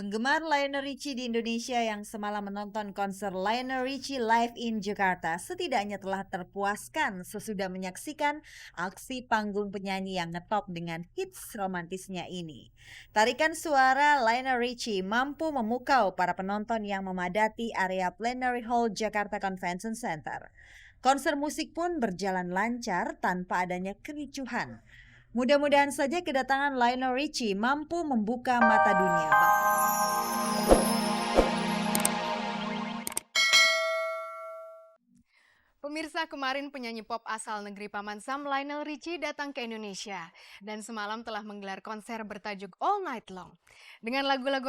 Penggemar Lionel Richie di Indonesia yang semalam menonton konser Lionel Richie live in Jakarta setidaknya telah terpuaskan sesudah menyaksikan aksi panggung penyanyi yang ngetop dengan hits romantisnya ini. Tarikan suara Lionel Richie mampu memukau para penonton yang memadati area Plenary Hall Jakarta Convention Center. Konser musik pun berjalan lancar tanpa adanya kericuhan. Mudah-mudahan saja kedatangan Lionel Richie mampu membuka mata dunia. Pemirsa, kemarin penyanyi pop asal negeri Paman Sam Lionel Richie datang ke Indonesia dan semalam telah menggelar konser bertajuk All Night Long. Dengan lagu-lagu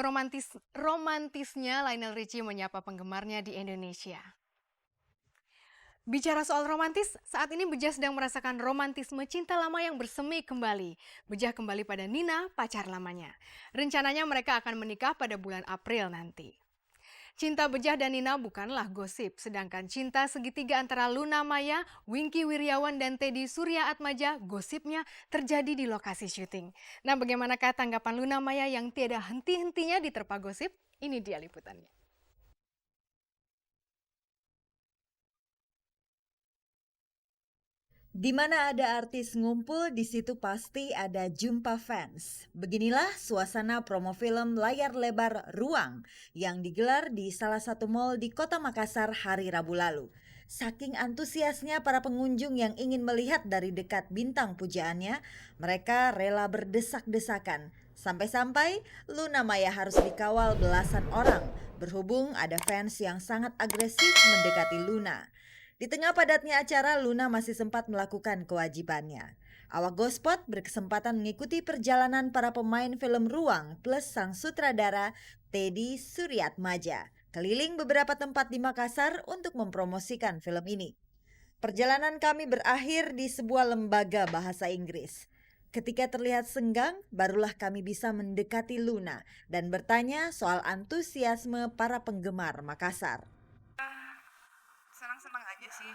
romantisnya, Lionel Richie menyapa penggemarnya di Indonesia. Bicara soal romantis, saat ini Beja sedang merasakan romantisme cinta lama yang bersemi kembali. Beja kembali pada Nina, pacar lamanya. Rencananya mereka akan menikah pada bulan April nanti. Cinta Bejah dan Nina bukanlah gosip, sedangkan cinta segitiga antara Luna Maya, Wingky Wiryawan, dan Teddy Surya Atmaja gosipnya terjadi di lokasi syuting. Nah, bagaimanakah tanggapan Luna Maya yang tiada henti-hentinya diterpa gosip? Ini dia liputannya. Di mana ada artis ngumpul, di situ pasti ada jumpa fans. Beginilah suasana promo film layar lebar Ruang yang digelar di salah satu mal di Kota Makassar hari Rabu lalu. Saking antusiasnya para pengunjung yang ingin melihat dari dekat bintang pujaannya, mereka rela berdesak-desakan. Sampai-sampai Luna Maya harus dikawal belasan orang, berhubung ada fans yang sangat agresif mendekati Luna. Di tengah padatnya acara, Luna masih sempat melakukan kewajibannya. Awak Gospot berkesempatan mengikuti perjalanan para pemain film Ruang plus sang sutradara Teddy Suryatmaja keliling beberapa tempat di Makassar untuk mempromosikan film ini. Perjalanan kami berakhir di sebuah lembaga bahasa Inggris. Ketika terlihat senggang, barulah kami bisa mendekati Luna dan bertanya soal antusiasme para penggemar Makassar. Senang-senang aja sih.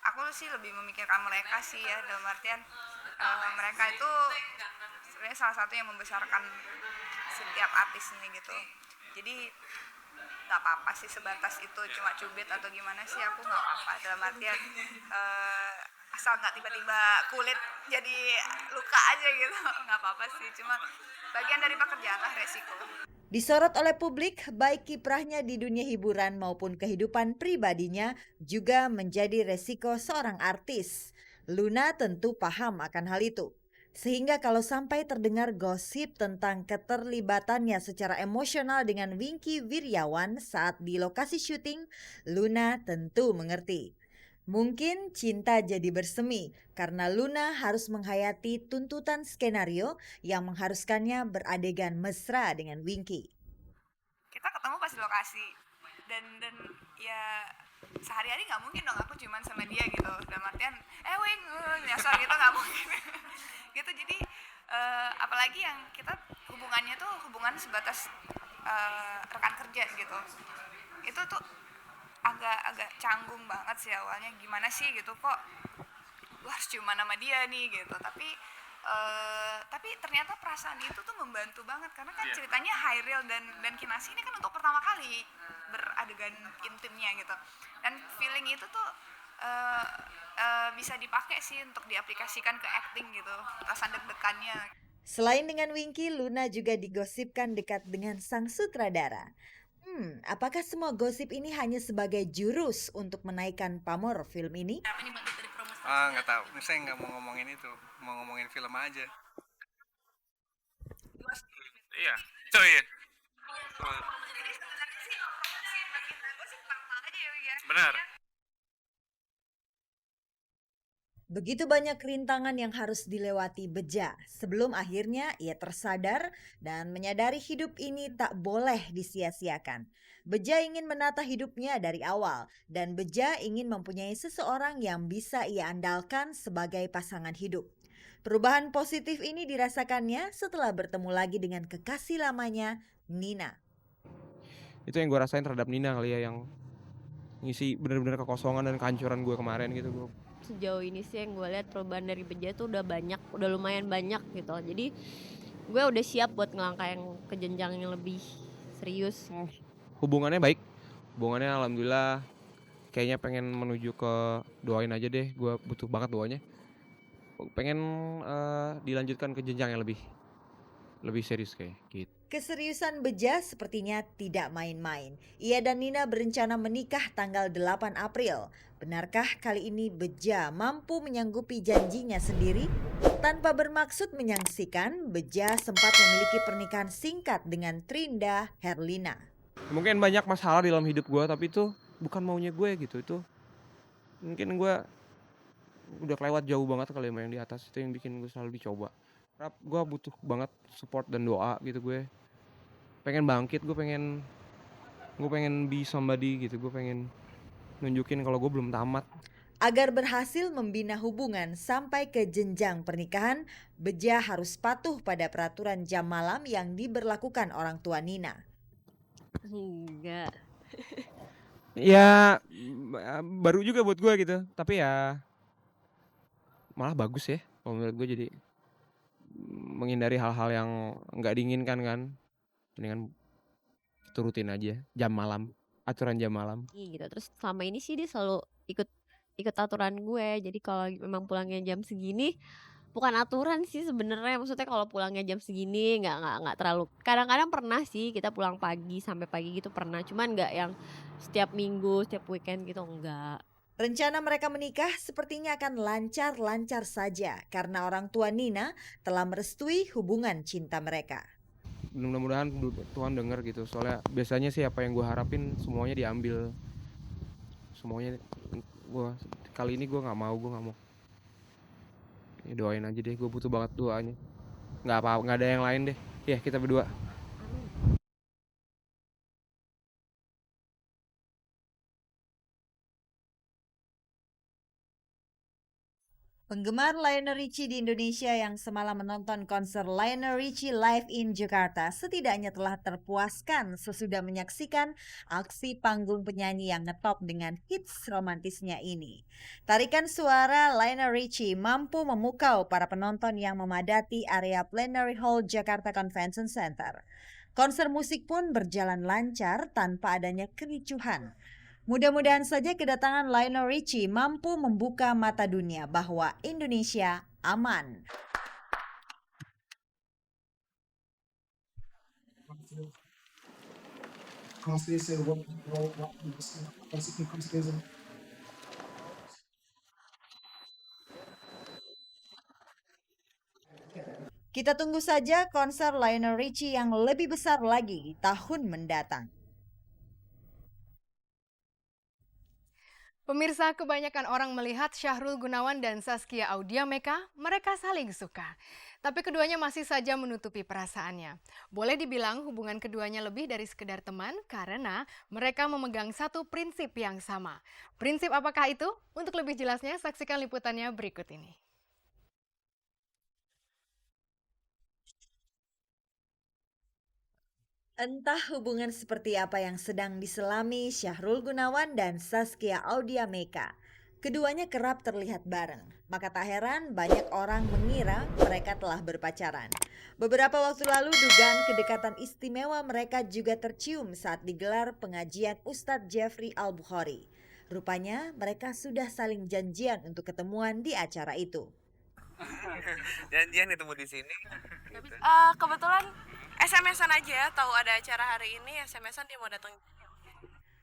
Aku sih lebih memikirkan mereka sih ya, dalam artian mereka itu sebenarnya salah satu yang membesarkan setiap artis ini gitu. Jadi nggak apa-apa sih sebatas itu cuma cubit atau gimana sih, aku nggak apa-apa, dalam artian asal nggak tiba-tiba kulit jadi luka aja gitu nggak apa-apa sih, cuma bagian dari pekerjaan lah, resiko. Disorot oleh publik, baik kiprahnya di dunia hiburan maupun kehidupan pribadinya juga menjadi resiko seorang artis. Luna tentu paham akan hal itu. Sehingga kalau sampai terdengar gosip tentang keterlibatannya secara emosional dengan Wingky Wiryawan saat di lokasi syuting, Luna tentu mengerti. Mungkin cinta jadi bersemi karena Luna harus menghayati tuntutan skenario yang mengharuskannya beradegan mesra dengan Wingky. Kita ketemu pas di lokasi dan ya sehari-hari nggak mungkin dong aku cuman sama dia gitu, dalam artian Wing nyasar gitu nggak mungkin gitu. Jadi apalagi yang kita hubungannya tuh hubungan sebatas rekan kerja gitu, itu tuh agak canggung banget sih awalnya, gimana sih gitu kok gue harus cuma nama dia nih gitu. Tapi ternyata perasaan itu tuh membantu banget karena kan ceritanya Hairil dan Kinasi ini kan untuk pertama kali beradegan intimnya gitu, dan feeling itu tuh bisa dipakai sih untuk diaplikasikan ke acting gitu, perasaan deg-degannya. Selain dengan Wingky, Luna juga digosipkan dekat dengan sang sutradara. Apakah semua gosip ini hanya sebagai jurus untuk menaikkan pamor film ini? Nggak tahu. Saya nggak mau ngomongin itu, mau ngomongin film aja. Iya, oh iya. Benar. Begitu banyak rintangan yang harus dilewati Beja sebelum akhirnya ia tersadar dan menyadari hidup ini tak boleh disia-siakan. Beja ingin menata hidupnya dari awal dan Beja ingin mempunyai seseorang yang bisa ia andalkan sebagai pasangan hidup. Perubahan positif ini dirasakannya setelah bertemu lagi dengan kekasih lamanya, Nina. Itu yang gue rasain terhadap Nina kali ya, yang ngisi bener-bener kekosongan dan kehancuran gue kemarin gitu. Sejauh ini sih yang gue lihat perubahan dari Beja tuh udah lumayan banyak gitu. Jadi gue udah siap buat ngelangkah yang ke jenjang yang lebih serius. Hubungannya baik, hubungannya alhamdulillah kayaknya pengen menuju ke, doain aja deh, gue butuh banget doanya. Pengen dilanjutkan ke jenjang yang lebih serius kayak gitu. Keseriusan Beja sepertinya tidak main-main. Ia dan Nina berencana menikah tanggal 8 April. Benarkah kali ini Beja mampu menyanggupi janjinya sendiri? Tanpa bermaksud menyaksikan, Beja sempat memiliki pernikahan singkat dengan Trinda Herlina. Mungkin banyak masalah di dalam hidup gue, tapi itu bukan maunya gue gitu. Itu mungkin gue udah kelewat jauh banget kali sama yang di atas. Itu yang bikin gue selalu dicoba. Gue butuh banget support dan doa gitu. Gue pengen bangkit, gue pengen be somebody gitu. Gue pengen nunjukin kalau gue belum tamat. Agar berhasil membina hubungan sampai ke jenjang pernikahan, Beja harus patuh pada peraturan jam malam yang diberlakukan orang tua Nina. Enggak. Ya baru juga buat gue gitu. Tapi ya malah bagus ya kalau menurut gue, jadi menghindari hal-hal yang nggak diinginkan kan. Mendingan turutin aja aturan jam malam. Gitu. Terus selama ini sih dia selalu ikut aturan gue. Jadi kalau memang pulangnya jam segini, bukan aturan sih sebenarnya. Maksudnya kalau pulangnya jam segini nggak terlalu. Kadang-kadang pernah sih kita pulang pagi sampai pagi gitu pernah. Cuman nggak yang setiap minggu, setiap weekend gitu, enggak. Rencana mereka menikah sepertinya akan lancar-lancar saja karena orang tua Nina telah merestui hubungan cinta mereka. Mudah-mudahan Tuhan denger gitu, soalnya biasanya sih apa yang gue harapin semuanya diambil. Semuanya kali ini gue nggak mau. Ya, doain aja deh, gue butuh banget doanya. Nggak ada yang lain deh. Ya kita berdua. Penggemar Lionel Richie di Indonesia yang semalam menonton konser Lionel Richie live in Jakarta setidaknya telah terpuaskan sesudah menyaksikan aksi panggung penyanyi yang ngetop dengan hits romantisnya ini. Tarikan suara Lionel Richie mampu memukau para penonton yang memadati area Plenary Hall Jakarta Convention Center. Konser musik pun berjalan lancar tanpa adanya kericuhan. Mudah-mudahan saja kedatangan Lionel Richie mampu membuka mata dunia bahwa Indonesia aman. Kita tunggu saja konser Lionel Richie yang lebih besar lagi di tahun mendatang. Pemirsa, kebanyakan orang melihat Syahrul Gunawan dan Zaskia Audiameka, mereka saling suka. Tapi keduanya masih saja menutupi perasaannya. Boleh dibilang hubungan keduanya lebih dari sekedar teman karena mereka memegang satu prinsip yang sama. Prinsip apakah itu? Untuk lebih jelasnya, saksikan liputannya berikut ini. Entah hubungan seperti apa yang sedang diselami Syahrul Gunawan dan Zaskia Audiameka. Keduanya kerap terlihat bareng, maka tak heran banyak orang mengira mereka telah berpacaran. Beberapa waktu lalu dugaan kedekatan istimewa mereka juga tercium saat digelar pengajian Ustadz Jeffrey Al-Bukhari. Rupanya mereka sudah saling janjian untuk ketemuan di acara itu. Janjian ketemu di sini. Kebetulan SMS-an aja, tahu ada acara hari ini, SMS-an dia mau datang.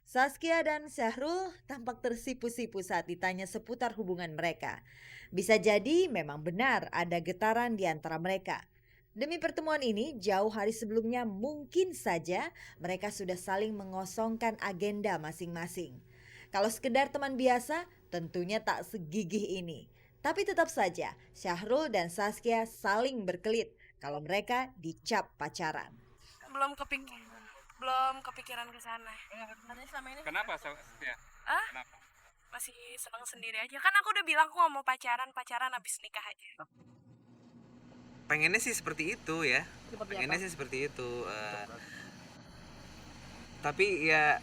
Zaskia dan Syahrul tampak tersipu-sipu saat ditanya seputar hubungan mereka. Bisa jadi memang benar ada getaran di antara mereka. Demi pertemuan ini, jauh hari sebelumnya mungkin saja mereka sudah saling mengosongkan agenda masing-masing. Kalau sekedar teman biasa, tentunya tak segigih ini. Tapi tetap saja, Syahrul dan Zaskia saling berkelit kalau mereka dicap pacaran. Belum kepikiran ke sana. Karena selama ini Kenapa? Ya. Kenapa? masih senang sendiri aja. Kan aku udah bilang aku gak mau pacaran habis nikah aja. Pengennya sih seperti itu ya. Pengennya sih seperti itu. Tapi ya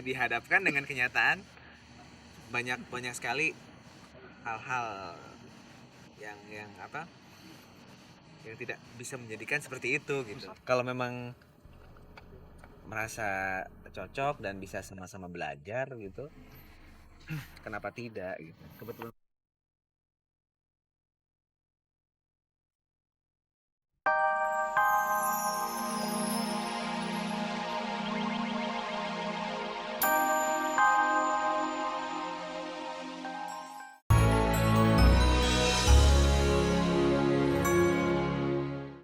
dihadapkan dengan kenyataan banyak sekali hal-hal yang tidak bisa menjadikan seperti itu gitu. Kalau memang merasa cocok dan bisa sama-sama belajar gitu, kenapa tidak gitu. Kebetulan